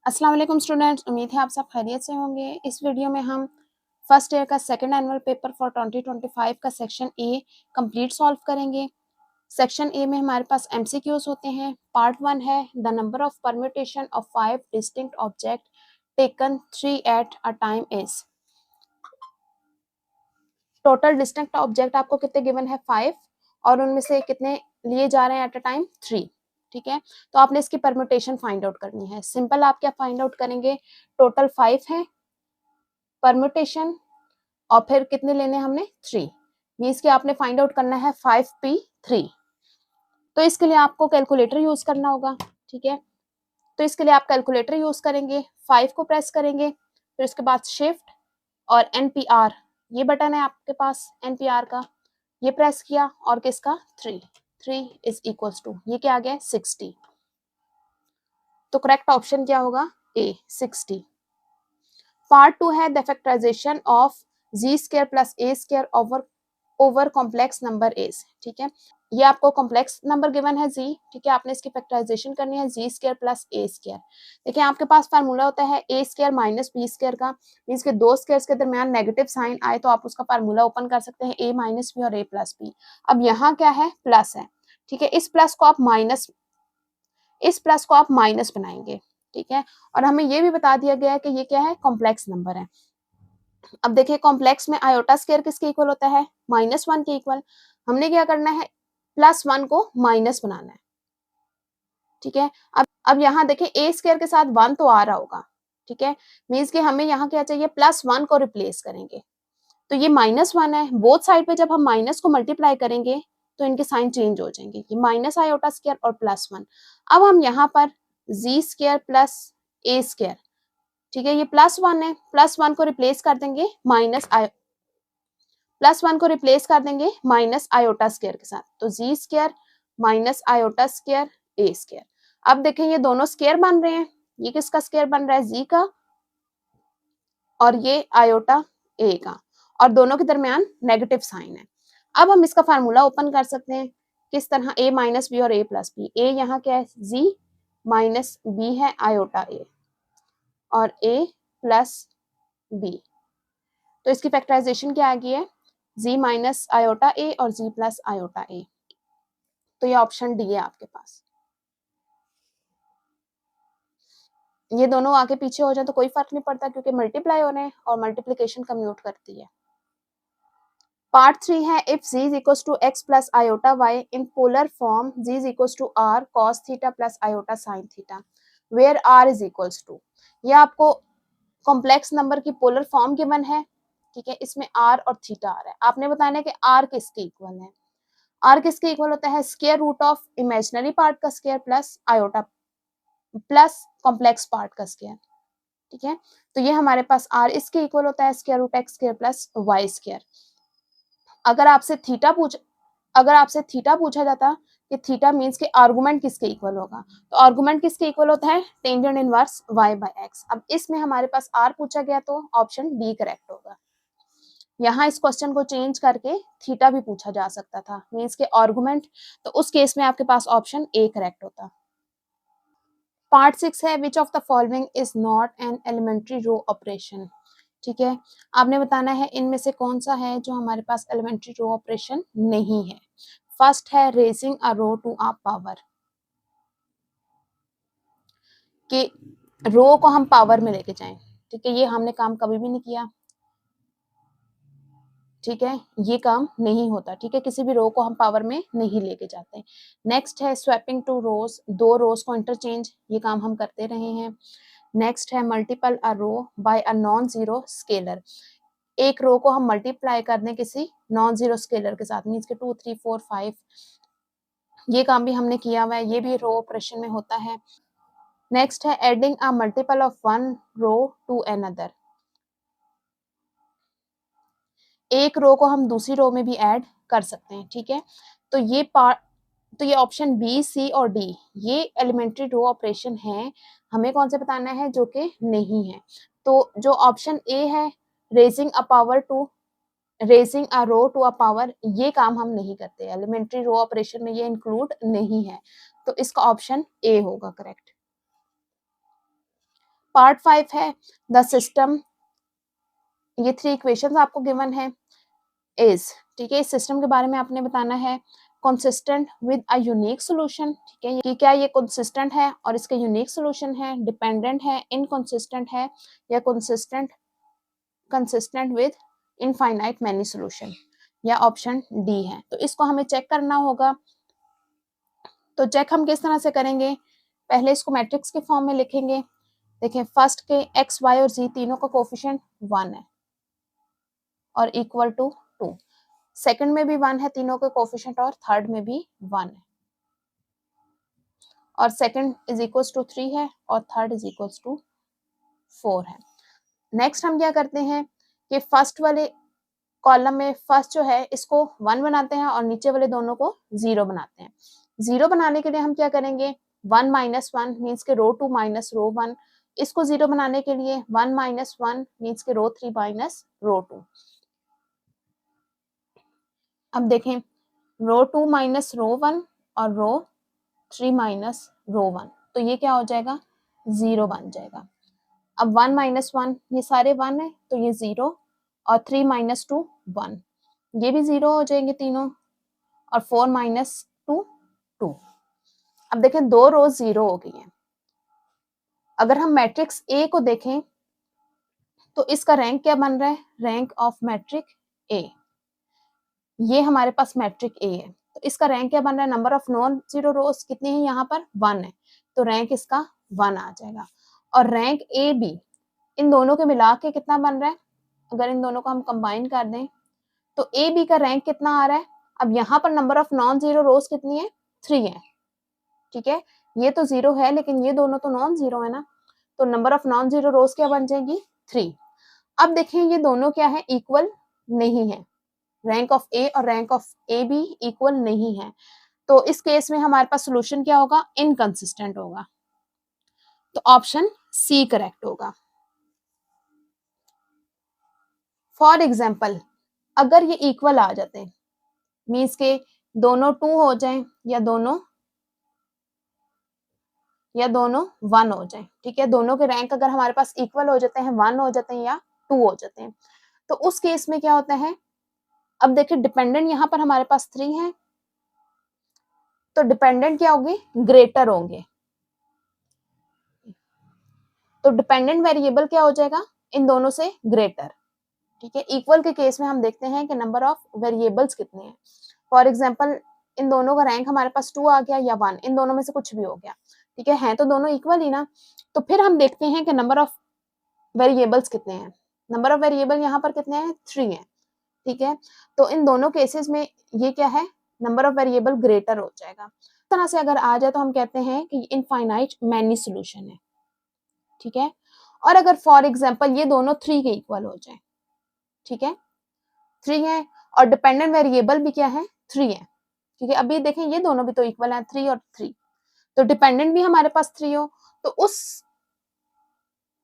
अस्सलाम वालेकुम स्टूडेंट्स, उम्मीद है आप सब खैरियत से होंगे। इस वीडियो में हम फर्स्ट ईयर का सेकंड एनुअल पेपर फॉर 2025 का सेक्शन ए कंप्लीट सॉल्व करेंगे। सेक्शन ए में हमारे पास एमसीक्यूज होते हैं। पार्ट 1 है the number of permutation of 5 distinct object taken 3 at a time is. Total distinct object आपको कितने गिवन है 5 और उनमें से कितने लिए जा रहे हैं एट अ टाइम 3। ठीक है, तो आपने इसकी परम्यूटेशन फाइंड आउट करनी है। सिंपल आप क्या फाइंड आउट करेंगे, टोटल 5 है परम्यूटेशन और फिर कितने लेने हमने 3, मीन्स कि आपने फाइंड आउट करना है 5p3। तो इसके लिए आपको कैलकुलेटर यूज करना होगा। ठीक है, तो इसके लिए आप कैलकुलेटर यूज करेंगे, 5 को प्रेस करेंगे, फिर उसके बाद शिफ्ट और एनपीआर, ये बटन है आपके पास एनपीआर का, ये प्रेस किया और किसका 3 इज इक्वल्स टू ये क्या आ गया 60। तो करेक्ट ऑप्शन क्या होगा ए 60। पार्ट 2 है the factorisation of g square plus a square over complex number is. ठीक है, ये आपको कॉम्प्लेक्स नंबर गिवन है जी। ठीक है, आपने इसकी फैक्टराइजेशन करनी है जी स्क्वायर प्लस ए स्क्वायर। देखिए आपके पास फार्मूला होता है ए स्क्वायर माइनस बी स्क्वायर का, मीन्स के दो स्क्वायर्स के दरमियान नेगेटिव साइन आए तो आप उसका फार्मूला ओपन कर सकते हैं ए माइनस बी और ए प्लस बी। अब यहाँ क्या है प्लस है। ठीक है, इस प्लस को आप माइनस बनाएंगे। ठीक है, और हमें ये भी बता दिया गया है कि ये क्या है कॉम्प्लेक्स नंबर है। अब देखिए कॉम्प्लेक्स में आयोटा स्क्वायर किसके इक्वल होता है -1 के इक्वल। हमने क्या करना है +1 को माइनस बनाना है। ठीक है, अब यहाँ देखिए ए स्क्वायर के साथ 1 तो आ रहा होगा। ठीक है, मीन्स कि हमें यहाँ क्या चाहिए +1 को रिप्लेस करेंगे। तो ये -1 है, बोथ साइड पे जब हम माइनस को मल्टीप्लाई करेंगे तो इनके साइन चेंज हो जाएंगे, ये माइनस आयोटा स्क्वायर और +1। अब हम यहाँ पर जी स्क्वायर प्लस ए स्क्वायर, ठीक है ये +1 है, +1 को रिप्लेस कर देंगे माइनस आयोटा स्क्वायर के साथ, तो जी स्क्वायर माइनस आयोटा स्क्वायर ए स्क्वायर। अब देखें ये दोनों स्क्वायर बन रहे हैं, ये किसका स्क्वायर बन रहा है जी का और ये आयोटा ए का, और दोनों के दरमियान नेगेटिव साइन है। अब हम इसका फार्मूला ओपन कर सकते हैं किस तरह, a माइनस बी और a प्लस बी। a यहाँ क्या है z माइनस बी है आयोटा a और a प्लस b। तो इसकी फैक्टराइजेशन क्या आ गई है z माइनस आयोटा a और z प्लस आयोटा a। तो ये ऑप्शन डी है आपके पास। ये दोनों आगे पीछे हो जाए तो कोई फर्क नहीं पड़ता क्योंकि मल्टीप्लाई हो रहे हैं और मल्टीप्लीकेशन कम्यूट करती है। पार्ट 3 है if z is equals to x plus iota y in polar form z is equals to r cos theta plus iota sin theta where r is equals to। ये आपको complex number की polar form given है। ठीक है, इसमें r और theta आ रहा है, आपने बताना है कि r किसके इक्वल है। r किसके इक्वल होता है square root of imaginary part का square plus iota plus complex part का स्क्वायर। ठीक है, तो ये हमारे पास r इसके इक्वल होता है square root x square plus y square. अगर आपसे थीटा पूछा जाता कि थीटा मींस के आर्गुमेंट किसके इक्वल होगा, तो आर्गुमेंट किसके इक्वल होता है tangent inverse y by x। अब इसमें हमारे पास r पूछा गया तो ऑप्शन डी करेक्ट होगा। यहाँ इस क्वेश्चन को चेंज करके थीटा भी पूछा जा सकता था मींस के आर्गुमेंट, तो उस केस में आपके पास ऑप्शन ए करेक्ट होता। पार्ट 6 है which of the following is not an elementary row operation. ठीक है, आपने बताना है इनमें से कौन सा है जो हमारे पास एलिमेंट्री रो ऑपरेशन नहीं है। फर्स्ट है raising a row to a power, कि रो को हम पावर में लेके जाएं। ठीक है, ये हमने काम कभी भी नहीं किया। ठीक है, ये काम नहीं होता। ठीक है, किसी भी रो को हम पावर में नहीं लेके जाते। नेक्स्ट है स्वैपिंग टू रोज, दो रोज को इंटरचेंज, ये काम हम करते रहे हैं। नेक्स्ट है multiple a row by a non zero scalar, एक रो को हम मल्टीप्लाई कर दें किसी नॉन जीरो स्केलर के साथ, मींस के 2 3 4 5, ये काम भी हमने किया हुआ है, ये भी रो ऑपरेशन में होता है। नेक्स्ट है adding a multiple of one row to another, एक रो को हम दूसरी रो में भी ऐड कर सकते हैं। ठीक है, तो ये ऑप्शन बी सी और डी ये एलिमेंट्री रो ऑपरेशन है, हमें कौन से बताना है जो कि नहीं है। तो जो ऑप्शन ए है raising a row to a power, ये काम हम नहीं करते, एलिमेंट्री रो ऑपरेशन में ये इंक्लूड नहीं है, तो इसका ऑप्शन ए होगा करेक्ट। पार्ट 5 है द सिस्टम, ये 3 इक्वेशंस आपको गिवन है इज, ठीक है, इस सिस्टम के बारे में आपने बताना है consistent with a unique solution, ठीक है, कि क्या ये कंसिस्टेंट है और इसका यूनिक सोल्यूशन है, डिपेंडेंट है, इनकंसिस्टेंट है, या consistent with infinite many solution, या ऑप्शन डी है। तो इसको हमें चेक करना होगा। तो चेक हम किस तरह से करेंगे, पहले इसको मैट्रिक्स के फॉर्म में लिखेंगे। देखें, फर्स्ट के एक्स वाई और जी तीनों का कोफिशिएंट 1 है और इक्वल टू 2, सेकंड में भी 1 है तीनों के कोफिशिएंट और थर्ड में भी 1 है, और सेकंड इज इक्वल्स टू 3 है और थर्ड इज इक्वल्स टू 4 है। नेक्स्ट हम क्या करते हैं कि फर्स्ट वाले कॉलम में फर्स्ट जो है इसको 1 बनाते हैं और नीचे वाले दोनों को 0 बनाते हैं। 0 बनाने के लिए हम क्या करेंगे, 1 माइनस 1 मीन्स के रो 2 माइनस रो 1, इसको 0 बनाने के लिए 1 माइनस 1 मीन्स के रो 3 माइनस रो 2। अब देखें, रो 2 माइनस रो 1 और रो 3 माइनस रो 1, तो ये क्या हो जाएगा, 0 बन जाएगा। अब 1 माइनस 1, ये सारे 1 है तो ये 0, और 3 माइनस 2 1, ये भी 0 हो जाएंगे तीनों, और 4 माइनस 2 2। अब देखें, 2 रोज 0 हो गई हैं। अगर हम मैट्रिक्स ए को देखें तो इसका रैंक क्या बन रहा है, रैंक ऑफ मैट्रिक ए, ये हमारे पास मैट्रिक ए है, तो इसका रैंक क्या बन रहा है, नंबर ऑफ नॉन जीरो रोज कितनी है, यहाँ पर 1 है, तो रैंक इसका 1 आ जाएगा। और रैंक ए बी इन दोनों के मिला के कितना बन रहा है, अगर इन दोनों को हम कंबाइन कर दें तो ए बी का रैंक कितना आ रहा है। अब यहाँ पर नंबर ऑफ नॉन जीरो रोज कितनी है, 3 है, ठीक है, ये तो 0 है लेकिन ये दोनों तो नॉन जीरो है ना, तो नंबर ऑफ नॉन जीरो रोज क्या बन जाएगी, 3। अब देखें, ये दोनों क्या है, इक्वल नहीं है, रैंक ऑफ ए और rank of A B equal नहीं है, तो इस केस में हमारे पास सोल्यूशन क्या होगा, इनकंसिस्टेंट होगा, तो ऑप्शन सी करेक्ट होगा। फॉर एग्जाम्पल, अगर ये इक्वल आ जाते हैं मीन्स के दोनों 2 हो जाएं या दोनों 1 हो जाए, ठीक है, दोनों के रैंक अगर हमारे पास इक्वल हो जाते हैं, 1 हो जाते हैं या 2 हो जाते हैं, तो उस केस में क्या होता है, अब देखिए डिपेंडेंट यहाँ पर हमारे पास 3 है, तो डिपेंडेंट क्या होंगे, ग्रेटर होंगे, तो डिपेंडेंट वेरिएबल क्या हो जाएगा, इन दोनों से ग्रेटर, ठीक है। इक्वल के केस में हम देखते हैं कि नंबर ऑफ वेरिएबल्स कितने हैं। फॉर एग्जांपल, इन दोनों का रैंक हमारे पास 2 आ गया या 1, इन दोनों में से कुछ भी हो गया, ठीक है, हैं तो दोनों इक्वल ही ना, तो फिर हम देखते हैं कि नंबर ऑफ वेरिएबल्स कितने हैं। नंबर ऑफ वेरिएबल यहाँ पर कितने हैं, 3 हैं, ठीक है, तो इन दोनों केसेस में ये क्या है, नंबर ऑफ वेरिएबल ग्रेटर हो जाएगा। इस तरह से अगर आ जाए तो हम कहते हैं कि इनफाइनाइट मैनी सोल्यूशन है, ठीक है। और अगर फॉर एग्जाम्पल ये दोनों 3 के इक्वल हो जाए, ठीक है, 3 है और डिपेंडेंट वेरिएबल भी क्या है, 3 है, ठीक है, अभी देखें ये दोनों भी तो इक्वल है, 3 और 3, तो डिपेंडेंट भी हमारे पास 3 हो, तो उस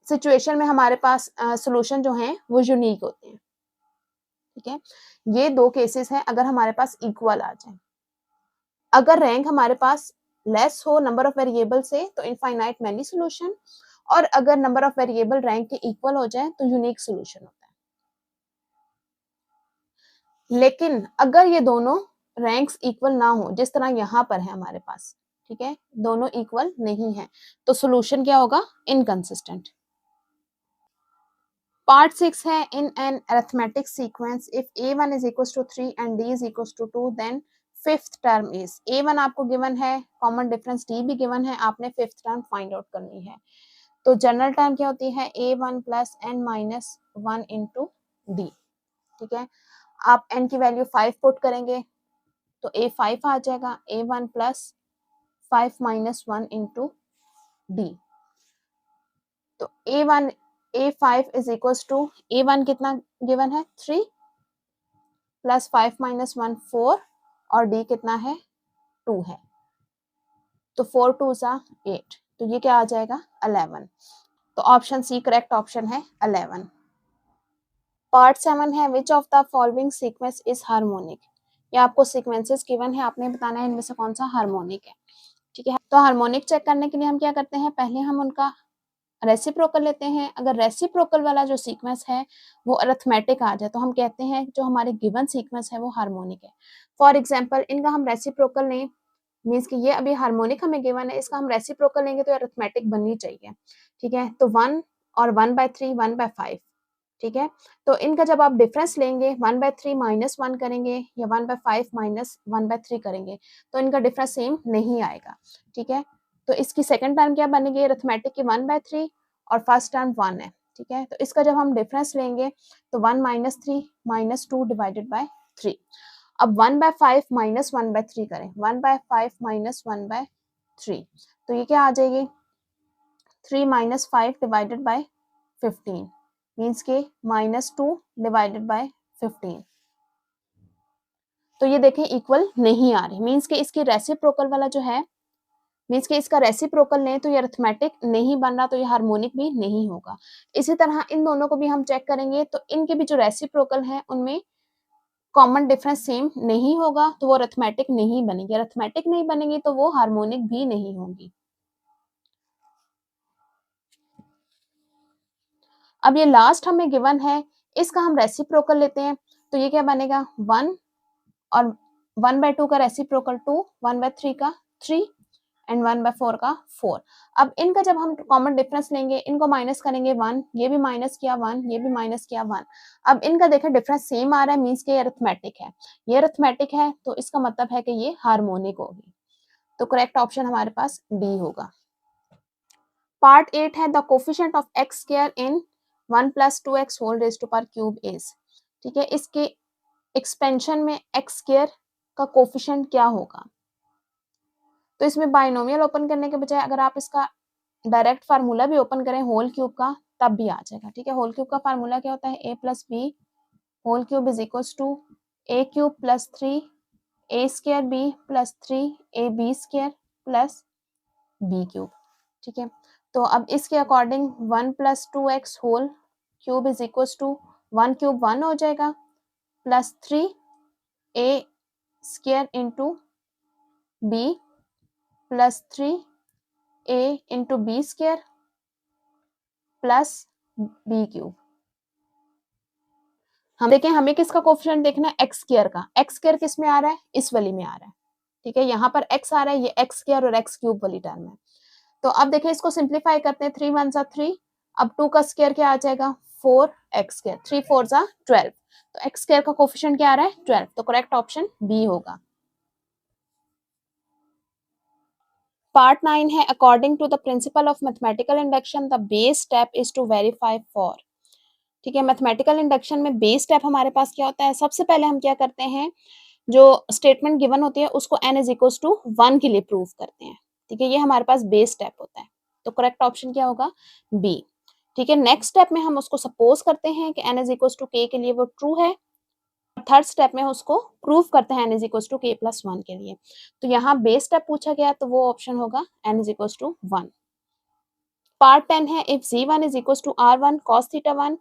सिचुएशन में हमारे पास सोल्यूशन जो है वो यूनिक होते हैं, ठीक है। ये 2 केसेस हैं अगर हमारे पास इक्वल आ जाए। अगर रैंक हमारे पास लेस हो नंबर ऑफ वेरिएबल से तो इनफाइनाइट मैनी सोल्यूशन, और अगर नंबर ऑफ वेरिएबल रैंक के इक्वल हो जाए तो यूनिक सोल्यूशन होता है। लेकिन अगर ये दोनों रैंक्स इक्वल ना हो, जिस तरह यहाँ पर है हमारे पास, ठीक है, दोनों इक्वल नहीं है, तो सोल्यूशन क्या होगा, इनकंसिस्टेंट। पार्ट 6 है in an arithmetic sequence if a1 is equals to 3 and d is equals to 2 then fifth term is, a1 आपको गिवन है, कॉमन डिफरेंस d भी गिवन है, आपने फिफ्थ टर्म फाइंड आउट करनी है। तो जनरल टर्म क्या होती है, a1 plus n minus 1 into D, ठीक है, आप n की वैल्यू 5 पुट करेंगे तो a5 आ जाएगा, a1 plus 5 minus 1 into D, तो a5 is equals to, a1 कितना गिवन है, 3 प्लस 5 माइनस 1 4, और d कितना है, 2 है, तो 4 2 सा 8, तो ये क्या आ जाएगा, 11, तो ऑप्शन सी करेक्ट ऑप्शन है 11। पार्ट 7 है which of the following sequence is harmonic, ये आपको सीक्वेंसेस गिवन है, आपने बताना है इनमें से कौन सा हार्मोनिक है, ठीक है। तो हार्मोनिक चेक करने के लिए हम क्या करते हैं, पहले हम उनका रेसिप्रोकल लेते हैं, अगर रेसिप्रोकल वाला जो सीक्वेंस है वो अरिथमेटिक आ जाए तो हम कहते हैं जो हमारे गिवन सीक्वेंस है वो हार्मोनिक है। फॉर एग्जांपल इनका हम रेसिप्रोकल लें, मीन्स कि ये अभी हार्मोनिक हमें गिवन है, इसका हम रेसिप्रोकल लेंगे तो अरिथमेटिक बननी चाहिए, ठीक है। तो 1 और 1/3, 1/5, ठीक है। तो इनका जब आप डिफरेंस लेंगे 1/3 माइनस 1 करेंगे या 1/5 माइनस 1/3 करेंगे तो इनका डिफरेंस सेम नहीं आएगा, ठीक है। तो इसकी सेकंड टर्म क्या बनेगी अरिथमेटिक की 1/3 और फर्स्ट टर्म 1 है, ठीक है। तो इसका जब हम डिफरेंस लेंगे तो 1 - 3 - 2 डिवाइडेड बाय 3। अब 1/5 माइनस 1/3 करें, 1/5 माइनस 1/3 तो ये क्या आ जाएगी 3 - 5 डिवाइडेड बाय 15 मीन्स के -2 डिवाइडेड बाय 15। तो ये देखें इक्वल नहीं आ रही, मीन्स के इसकी रेसिप्रोकल वाला जो है, मीन्स के इसका रेसिप्रोकल लें तो ये अरिथमेटिक नहीं बन रहा, तो ये हार्मोनिक भी नहीं होगा। इसी तरह इन दोनों को भी हम चेक करेंगे तो इनके भी जो रेसिप्रोकल है उनमें कॉमन डिफरेंस सेम नहीं होगा, तो वो अरिथमेटिक नहीं बनेगी, अरिथमेटिक नहीं बनेगी तो वो हार्मोनिक भी नहीं होगी। अब ये लास्ट हमें गिवन है, इसका हम रेसिप्रोकल लेते हैं तो ये क्या बनेगा 1 और 1/2 का रेसिप्रोकल 2, 1/3 का 3 एंड 1/4 का 4। अब इनका जब हम कॉमन डिफरेंस लेंगे, इनको माइनस करेंगे 1, ये भी माइनस किया 1, ये भी माइनस किया 1। अब इनका देखें डिफरेंस सेम आ रहा है, मीन्स के ये अरिथमेटिक है, ये अरिथमेटिक है तो इसका मतलब है कि ये हार्मोनिक होगी। तो करेक्ट ऑप्शन हमारे पास डी होगा। पार्ट 8 है the coefficient of x square in 1 + 2x whole raised to power cube is, ठीक है। इसके एक्सपेंशन में एक्स स्क्वायर का कोफिशिएंट क्या होगा। तो इसमें बाइनोमियल ओपन करने के बजाय अगर आप इसका डायरेक्ट फार्मूला भी ओपन करें होल क्यूब का तब भी आ जाएगा, ठीक है। होल क्यूब का फार्मूला क्या होता है a + b whole cube is equals to a³ + 3 a² b + 3 ab² + b³, ठीक है। तो अब इसके according 1 + 2x whole cube is equals to 1³ 1 हो जाएगा plus 3a² into b plus 3a into b² plus b³। हम देखें हमें किसका कोफिशिएंट देखना है एक्स स्क्वायर का, एक्स स्क्वायर किस में आ रहा है इस वाली में आ रहा है, ठीक है। यहाँ पर x आ रहा है, ये एक्स स्क्वायर और x³ वाली टर्म है। तो अब देखें इसको सिंप्लीफाई करते हैं, 3 × 1 = 3, अब 2 का स्क्वायर क्या आ जाएगा 4x², 3 × 4 = 12, तो एक्स स्क्वायर का कोफिशिएंट क्या आ रहा है 12, तो करेक्ट ऑप्शन बी होगा। पार्ट 9 है according to the principle of mathematical induction the base step is to verify for, ठीक है। मैथमेटिकल इंडक्शन में बेस स्टेप हमारे पास क्या होता है, सबसे पहले हम क्या करते हैं जो स्टेटमेंट गिवन होती है उसको n = 1 के लिए प्रूव करते हैं, ठीक है। ये हमारे पास बेस स्टेप होता है, तो करेक्ट ऑप्शन क्या होगा बी, ठीक है। नेक्स्ट स्टेप में हम उसको सपोज करते हैं कि n = k के लिए वो ट्रू है, थर्ड स्टेप में उसको प्रूव करते हैं n = k + 1 के लिए। तो यहाँ बेस स्टेप पूछा गया तो वो ऑप्शन होगा n = 1। पार्ट 10 है if z1 = r1 cos θ1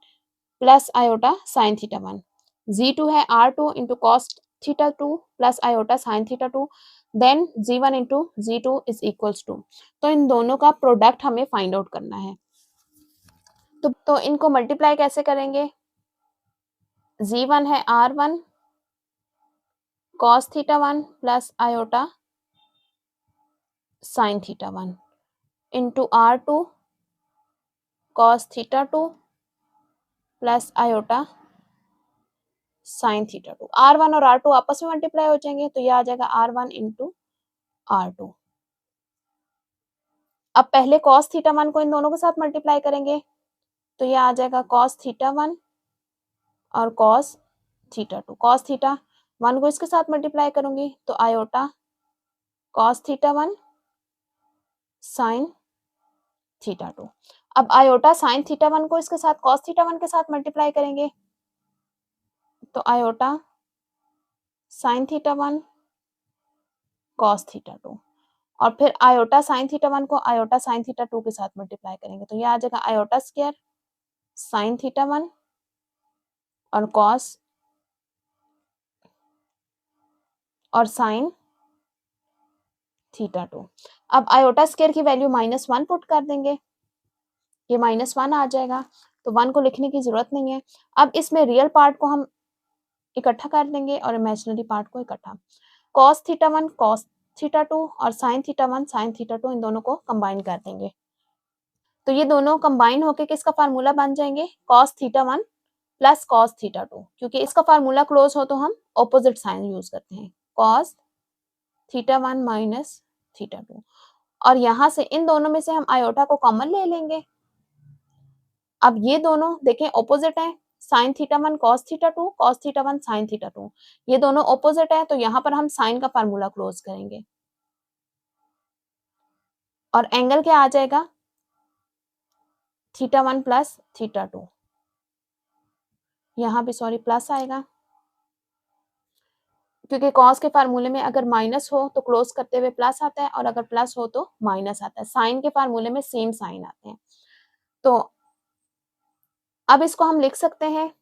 plus iota sin θ1, z2 है r2 × cos θ2 plus iota sin θ2, then z1 × z2 is equals to, तो इन दोनों का प्रोडक्ट हमें फाइंड आउट करना है। तो इनको मल्टीप्लाई कैसे करेंगे, z1 है r1 cos θ1 plus iota sin θ1 into r2 cos θ2 plus iota sin θ2, r1 और r2 आपस में मल्टीप्लाई हो जाएंगे तो ये आ जाएगा r1 × r2। अब पहले cos θ1 को इन दोनों के साथ मल्टीप्लाई करेंगे तो ये आ जाएगा cos θ1 और cos θ2, cos θ1 को इसके साथ मल्टीप्लाई करूंगी तो आयोटा cos θ1 sin θ2। अब आयोटा sin θ1 को इसके साथ cos θ1 के साथ मल्टीप्लाई करेंगे तो आयोटा sin θ1 cos θ2 और फिर आयोटा sin θ1 को आयोटा sin θ2 के साथ मल्टीप्लाई करेंगे तो ये आ जाएगा आयोटा स्क्वायर sin θ1 और cos और sin θ2। अब आयोटा स्क्वायर की वैल्यू -1 पुट कर देंगे ये -1 आ जाएगा, तो 1 को लिखने की ज़रूरत नहीं है। अब इसमें रियल पार्ट को हम इकट्ठा कर देंगे और इमेजिनरी पार्ट को इकट्ठा। cos θ1 cos θ2 और sin θ1 sin θ2 इन दोनों को कंबाइन कर देंगे। तो ये दोनों कंबाइन होके किसका फार्मूला बन जाएंगे? cos θ1 plus cos θ2। क्योंकि इसका फार्मूला क्लोज हो तो हम ऑपोजिट साइन यूज करते हैं, cos θ1 माइनस θ2। और यहां से इन दोनों में से हम आयोटा को कॉमन ले लेंगे। अब ये दोनों देखें ऑपोजिट है, sin θ1 cos θ2 cos θ1 sin θ2, ये दोनों ऑपोजिट है, तो यहां पर हम साइन का फार्मूला क्लोज करेंगे और एंगल क्या आ जाएगा? θ1 प्लस θ2। यहाँ पे सॉरी प्लस आएगा, क्योंकि कॉस के फार्मूले में अगर माइनस हो तो क्लोज करते हुए प्लस आता है और अगर प्लस हो तो माइनस आता है। साइन के फार्मूले में सेम साइन आते हैं। तो अब इसको हम लिख सकते हैं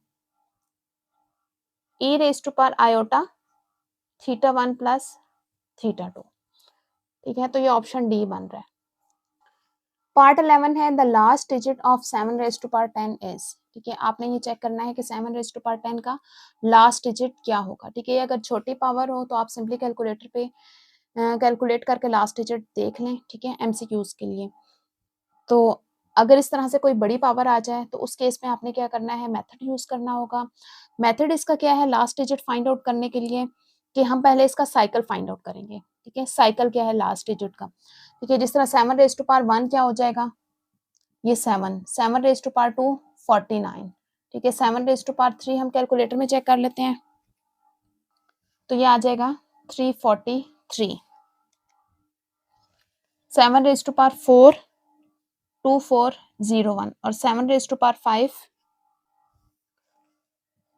e raise to power iota θ1 plus θ2। ठीक है, तो ये ऑप्शन डी बन रहा है। पार्ट 11 है the last digit of 7 raise to power 10 is. ठीक है, आपने ये चेक करना है कि 7 रेज टू पावर 10 का लास्ट डिजिट क्या होगा। ठीक है, अगर छोटी पावर हो तो आप सिंपली कैलकुलेटर पे कैलकुलेट करके लास्ट डिजिट देख लें। ठीक है, एमसीक्यूज के लिए। तो अगर इस तरह से कोई बड़ी पावर आ जाए तो उस केस में आपने क्या करना है? मेथड यूज करना होगा। मेथड इसका क्या है? लास्ट डिजिट फाइंड आउट करने के लिए कि हम पहले इसका साइकिल फाइंड आउट करेंगे। ठीक है, साइकिल क्या है लास्ट डिजिट का? ठीक है, जिस तरह 7 रेज टू पावर 1 क्या हो जाएगा? ये 7 रेज टू पावर 2 49। ठीक है, 7 रेज टू पावर 3 हम कैलकुलेटर में चेक कर लेते हैं, तो ये आ जाएगा 343। 7 रेज टू पावर 4 2401 और 7 रेज टू पावर 5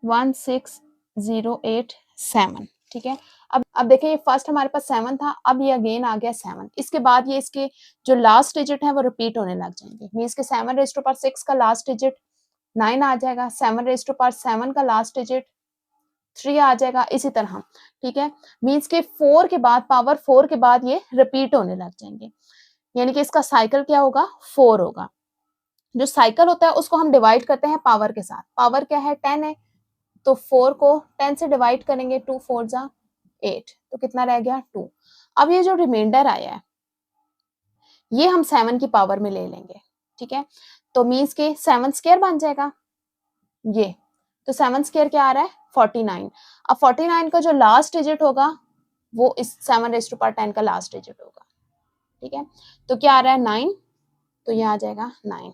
16087। ठीक है, अब देखिए ये फर्स्ट हमारे पास 7 था, अब ये अगेन आ गया 7। इसके बाद ये इसके जो लास्ट डिजिट है वो रिपीट होने लग जाएंगे। मींस के 7 रेज टू पावर 6 का लास्ट डिजिट 9 आ जाएगा, 7 रेज टू पावर 7 का लास्ट डिजिट 3 आ जाएगा, इसी तरह। ठीक है, मींस के 4 के बाद पावर 4 के बाद ये रिपीट होने लग जाएंगे, यानी कि इसका साइकिल क्या होगा? 4 होगा। जो साइकिल होता है उसको हम डिवाइड करते हैं पावर के साथ। पावर क्या है? 10 है, तो 4 को 10 से डिवाइड करेंगे, 2 4 जा 8, तो कितना रह गया? 2। अब ये जो रिमाइंडर आया है ये हम 7 की पावर में ले लेंगे। ठीक है, तो मींस के 7 स्क्वायर बन जाएगा ये, तो 7 स्क्वायर क्या आ रहा है? 49। अब 49 का जो लास्ट डिजिट होगा वो इस 7 रेज टू पावर 10 का लास्ट डिजिट होगा। ठीक है, तो क्या आ रहा है? 9, तो ये आ जाएगा 9।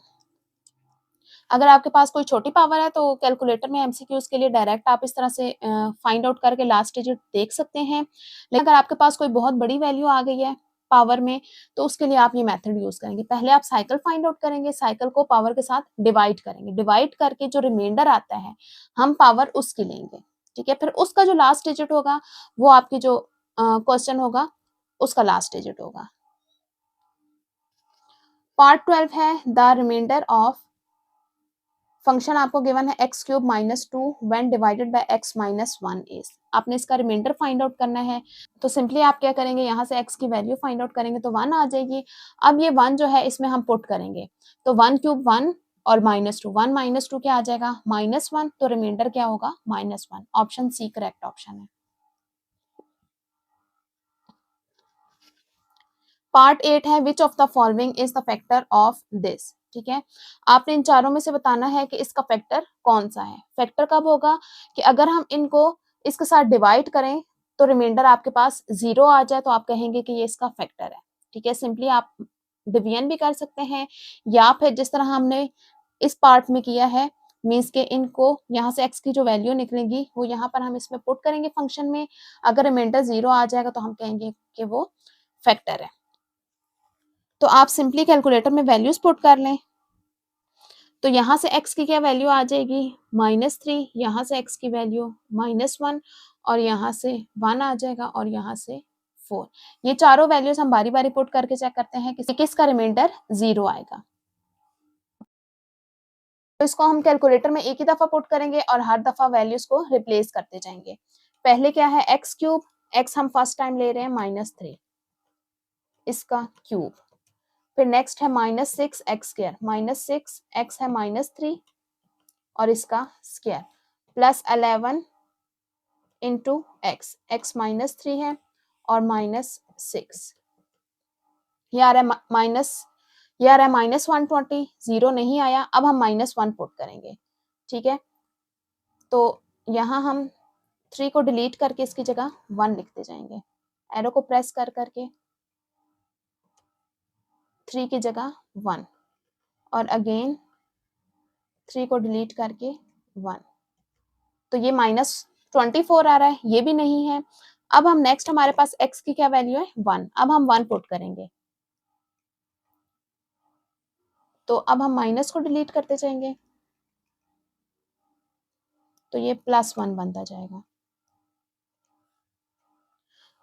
अगर आपके पास कोई छोटी पावर है तो कैलकुलेटर में एमसीक्यूज के लिए डायरेक्ट आप इस तरह से फाइंड आउट करके लास्ट डिजिट देख सकते हैं। लेकिन अगर आपके पास कोई बहुत बड़ी वैल्यू आ गई है पावर में तो उसके लिए आप ये मेथड यूज करेंगे। पहले आप साइकिल फाइंड आउट करेंगे, साइकिल को पावर के साथ डिवाइड करेंगे, डिवाइड करके जो रिमाइंडर आता है हम पावर उसकी लेंगे। ठीक है, फिर उसका जो लास्ट डिजिट होगा वो आपकी जो क्वेश्चन होगा उसका लास्ट डिजिट होगा। पार्ट 12 है द रिमाइंडर ऑफ फंक्शन आपको गिवन है x cube minus 2 when divided by x minus 1 is. आपने इसका रिमाइंडर फाइंड आउट करना है, तो सिंपली आप क्या करेंगे? यहाँ से x की वैल्यू फाइंड आउट करेंगे तो 1 आ जाएगी। अब ये 1 जो है इसमें हम पुट करेंगे, तो 1 क्यूब 1 और -2, 1 -2 क्या आ जाएगा? -1, तो रिमाइंडर क्या होगा? -1। ऑप्शन सी करेक्ट ऑप्शन है। पार्ट 8 है which of the following is the factor of this. ठीक है, आपने इन चारों में से बताना है कि इसका फैक्टर कौन सा है। फैक्टर कब होगा? कि अगर हम इनको इसके साथ डिवाइड करें तो रिमाइंडर आपके पास 0 आ जाए तो आप कहेंगे कि ये इसका फैक्टर है। ठीक है, सिंपली आप डिवीजन भी कर सकते हैं या फिर जिस तरह हमने इस पार्ट में किया है, मीन्स के इनको यहाँ से x की जो वैल्यू निकलेगी वो यहाँ पर हम इसमें पुट करेंगे फंक्शन में। अगर रिमाइंडर 0 आ जाएगा तो हम कहेंगे कि वो फैक्टर है। तो आप सिंपली कैलकुलेटर में वैल्यूज पुट कर लें, तो यहाँ से x की क्या वैल्यू आ जाएगी? -3, यहाँ से x की वैल्यू -1 और यहाँ से 1 आ जाएगा और यहाँ से 4। ये चारों वैल्यूज हम बारी बारी पुट करके चेक करते हैं कि किसका रिमाइंडर 0 आएगा। तो इसको हम कैलकुलेटर में एक ही दफा पुट करेंगे और हर दफा वैल्यूज को रिप्लेस करते जाएंगे। पहले क्या है? x क्यूब, x हम फर्स्ट टाइम ले रहे हैं -3, इसका क्यूब फिर नेक्स्ट है -6x², -6x है -3 और इसका square plus 11 into x, x -3 है और -6, ये आ रहा है -120, जीरो नहीं आया, अब हम -1 पुट करेंगे, ठीक है। तो यहाँ हम 3 को डिलीट करके इसकी जगह 1 लिखते जाएंगे, एरो को प्रेस कर करके 3 की जगह 1 और अगेन 3 को डिलीट करके 1, तो ये -24 आ रहा है, ये भी नहीं है। अब हम नेक्स्ट हमारे पास x की क्या वैल्यू है 1, अब हम 1 पुट करेंगे, तो अब हम माइनस को डिलीट करते जाएंगे, तो ये +1 बनता जाएगा।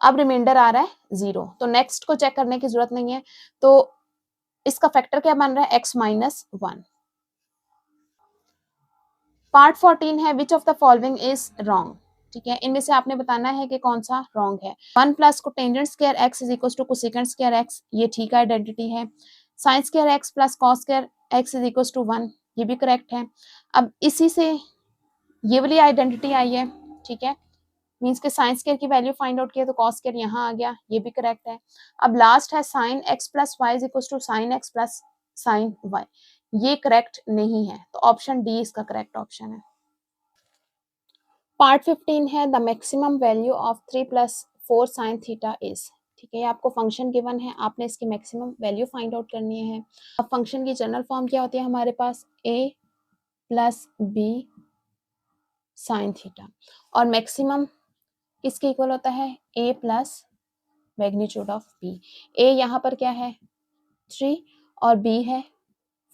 अब रिमाइंडर आ रहा है 0, तो नेक्स्ट को चेक करने की जरूरत नहीं है, तो इसका फैक्टर क्या बन रहा है x -1। पार्ट 14 है which of the following is wrong, ठीक है, इनमें से आपने बताना है कि कौन सा रॉन्ग है। 1 plus cotangent square x is equal to cosecant square x, ये ठीक है, आइडेंटिटी है। Sine square x plus cos square x is equal to 1, ये भी करेक्ट है। अब इसी से ये वाली आइडेंटिटी आई है, ठीक है, मींस के साइन स्क्वायर की वैल्यू फाइंड आउट किया तो कॉस स्क्वायर यहाँ आ गया, ये भी करेक्ट है। अब लास्ट है sine x plus y is equal to sine x plus sine y, ये करेक्ट नहीं है, तो ऑप्शन डी इसका करेक्ट ऑप्शन है। पार्ट 15 है the maximum value of 3 + 4 sin theta is, ठीक है, आपको फंक्शन गिवन है, आपने इसकी मैक्सिमम वैल्यू फाइंड आउट करनी है। अब फंक्शन की जनरल फॉर्म क्या होती है हमारे पास, a + b sin थीटा, और मैक्सिमम किसके इक्वल होता है, a + magnitude of b। a यहाँ पर क्या है 3 और b है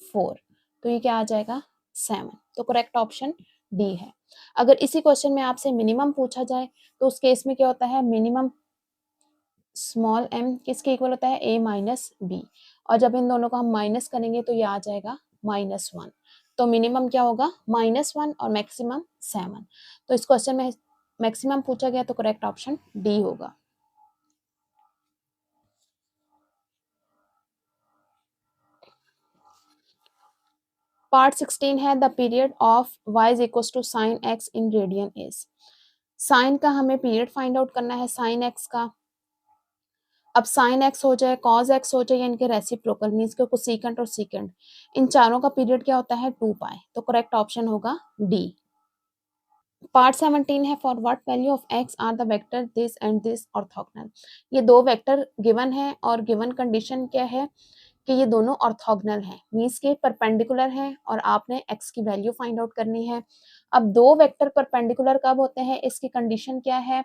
4, तो ये क्या आ जाएगा 7, तो करेक्ट ऑप्शन डी है। अगर इसी क्वेश्चन में आपसे मिनिमम पूछा जाए तो उस केस में क्या होता है, मिनिमम स्मॉल m किसके इक्वल होता है, a माइनस बी, और जब इन दोनों को हम माइनस करेंगे तो ये आ जाएगा -1, तो मिनिमम क्या होगा -1 और मैक्सिमम 7, तो इस क्वेश्चन में मैक्सिमम पूछा गया तो करेक्ट ऑप्शन डी होगा। पार्ट 16 है the period of y is equal to sine x in radian is, sine का हमें पीरियड फाइंड आउट करना है साइन x का। अब साइन x हो जाए, कॉस x हो जाए, या इनके रेसिप्रोकल मींस के कोसेकेंट और सेकेंट, इन चारों का पीरियड क्या होता है 2π, तो करेक्ट ऑप्शन होगा डी। पार्ट 17 है for what value of x are the vector this and this orthogonal, ये दो वेक्टर गिवन है और गिवन कंडीशन क्या है कि ये दोनों ऑर्थोगोनल हैं, मींस के परपेंडिकुलर हैं और आपने x की वैल्यू फाइंड आउट करनी है। अब दो वेक्टर परपेंडिकुलर कब होते हैं, इसकी कंडीशन क्या है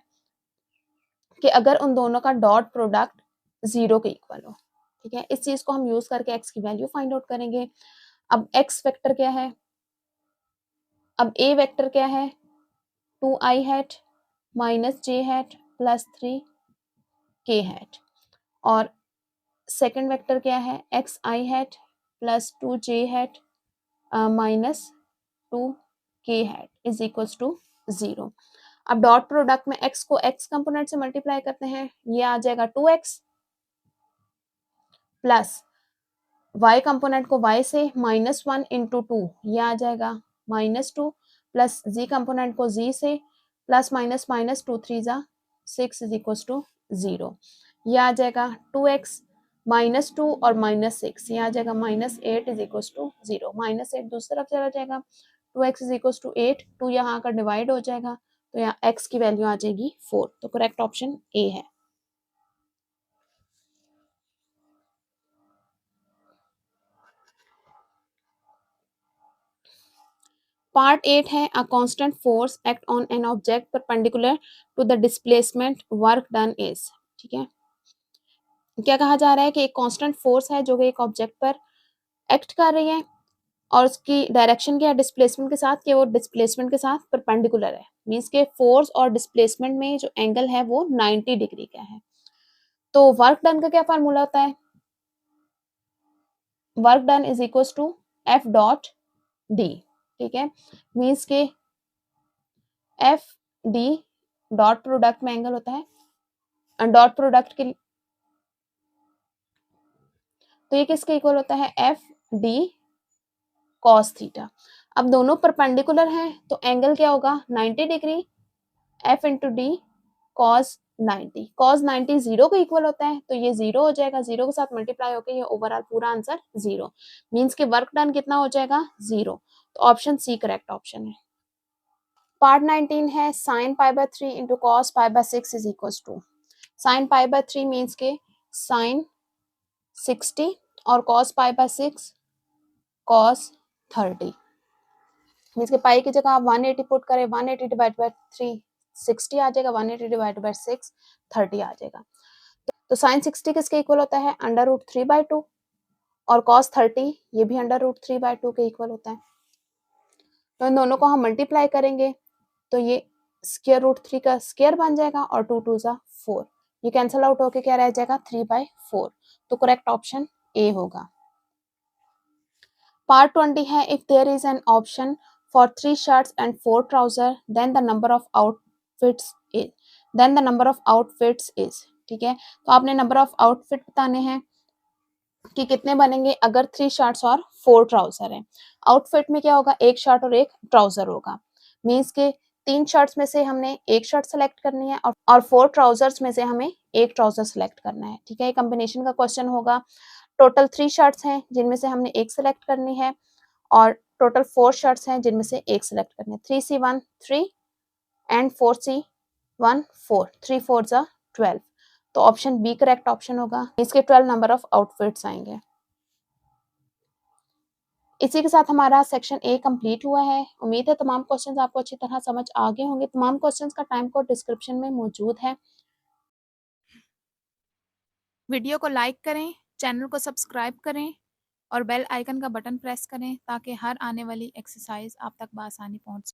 कि अगर उन दोनों का डॉट प्रोडक्ट 0 के इक्वल हो, ठीक है, इस चीज को हम यूज करके x की वैल्यू फाइंड आउट करेंगे। अब x वेक्टर क्या है, अब a वेक्टर क्या है 2i hat minus j hat plus 3k hat, और सेकेंड वेक्टर क्या है xi hat plus 2j hat minus 2k hat is equals to 0। अब डॉट प्रोडक्ट में x को x कंपोनेंट से मल्टीप्लाई करते हैं, ये आ जाएगा 2x प्लस y कंपोनेंट को y से -1 इंटू 2, ये आ जाएगा -2 प्लस z कंपोनेंट को z से प्लस माइनस -2 3 जा 6 इज इक्वल टू 0, ये आ जाएगा 2x -2 और -6, ये आ जाएगा -8 इज इक्वल टू 0, -8 दूसरी तरफ चला जाएगा, 2x इज इक्वल टू 8, 2 यहाँ का डिवाइड हो जाएगा, तो यहाँ x की वैल्यू आ जाएगी 4, तो करेक्ट ऑप्शन ए है। पार्ट 8 है a constant force act on an object perpendicular to the displacement work done is, ठीक है, क्या कहा जा रहा है कि एक कांस्टेंट फोर्स है जो कि एक ऑब्जेक्ट पर एक्ट कर रही है और उसकी डायरेक्शन क्या है डिस्प्लेसमेंट के साथ, कि वो डिस्प्लेसमेंट के साथ परपेंडिकुलर है, मींस के फोर्स और डिस्प्लेसमेंट में जो एंगल है वो 90 डिग्री का है। तो वर्क डन का क्या फार्मूला होता है, work done is equal to F dot D, ठीक है, मींस के एफ डी डॉट प्रोडक्ट में एंगल होता है, डॉट प्रोडक्ट के तो ये किसके इक्वल होता है, एफ डी कॉस थीटा। अब दोनों परपेंडिकुलर हैं तो एंगल क्या होगा, 90 degree, F into D cos 90। Cos 90 zero के इक्वल होता है तो ये जीरो हो जाएगा, जीरो के साथ मल्टीप्लाई होकर ये ओवरऑल पूरा आंसर जीरो, मींस के वर्क डन कितना हो जाएगा, जीरो। तो ऑप्शन सी करेक्ट ऑप्शन है। पार्ट 19 है sine pi by 3 into cos pi by 6 is equal to, sine pi by 3 means के साइन 60 और cos pi by 6 cos 30, means के पाई की जगह आप 180 पुट करें, 180 डिवाइड बाय 3 60 आ जाएगा, 180 डिवाइड बाय 6 30 आ जाएगा। तो साइन 60 किसके इक्वल होता है, अंडर रूट 3/2, और कॉस 30 ये भी अंडर रूट 3/2 के इक्वल होता है। तो इन दोनों को हम मल्टीप्लाई करेंगे तो ये स्क्वायर रूट 3 का स्क्वायर बन जाएगा और 2 2 जा 4, ये कैंसिल आउट होके क्या रह जाएगा, 3/4। तो करेक्ट ऑप्शन ए होगा। पार्ट 20 है if there is an option for 3 shirts and 4 trouser then the number of outfits is, ठीक है। तो आपने नंबर ऑफ आउटफिट बताने हैं कि कितने बनेंगे अगर 3 शर्ट्स और 4 ट्राउजर हैं। आउटफिट में क्या होगा, एक शर्ट और एक ट्राउजर होगा, मींस के 3 शर्ट्स में से हमने एक शर्ट सेलेक्ट करनी है और 4 ट्राउजर्स में से हमें एक ट्राउजर सेलेक्ट करना है, ठीक है। ये कॉम्बिनेशन का क्वेश्चन होगा। टोटल 3 शर्ट्स हैं जिनमें से हमने एक सेलेक्ट करनी है और टोटल 4 शर्ट्स हैं जिनमें से एक सेलेक्ट करनी है। 3C1 3 एंड 4C1 4, 3 4 जा 12। तो ऑप्शन बी करेक्ट ऑप्शन होगा, इसके 12 नंबर ऑफ आउटफिट्स आएंगे। इसी के साथ हमारा सेक्शन ए कंप्लीट हुआ है। उम्मीद है तमाम क्वेश्चंस आपको अच्छी तरह समझ आ गए होंगे। तमाम क्वेश्चंस का टाइम कोड डिस्क्रिप्शन में मौजूद है। वीडियो को लाइक करें, चैनल को सब्सक्राइब करें और बेल आइकन का बटन प्रेस करें ताकि हर आने वाली एक्सरसाइज आप तक बआसानी पहुंच